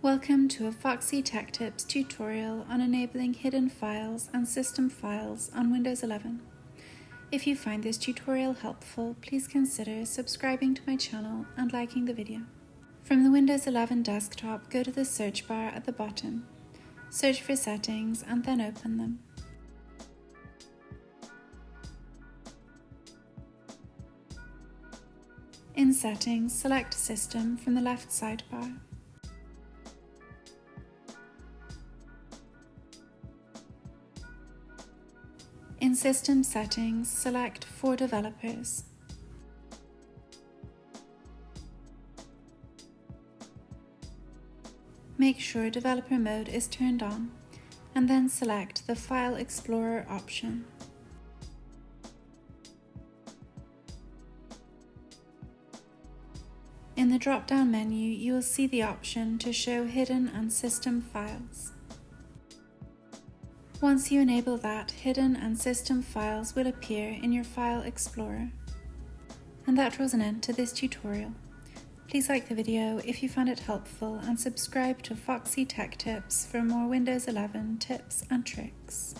Welcome to a Foxy Tech Tips tutorial on enabling hidden files and system files on Windows 11. If you find this tutorial helpful, please consider subscribing to my channel and liking the video. From the Windows 11 desktop, go to the search bar at the bottom, search for Settings and then open them. In Settings, select System from the left sidebar. In System Settings, select For Developers. Make sure Developer Mode is turned on, and then select the File Explorer option. In the drop-down menu, you will see the option to show hidden and system files. Once you enable that, hidden and system files will appear in your File Explorer. And that draws an end to this tutorial. Please like the video if you found it helpful and subscribe to Foxy Tech Tips for more Windows 11 tips and tricks.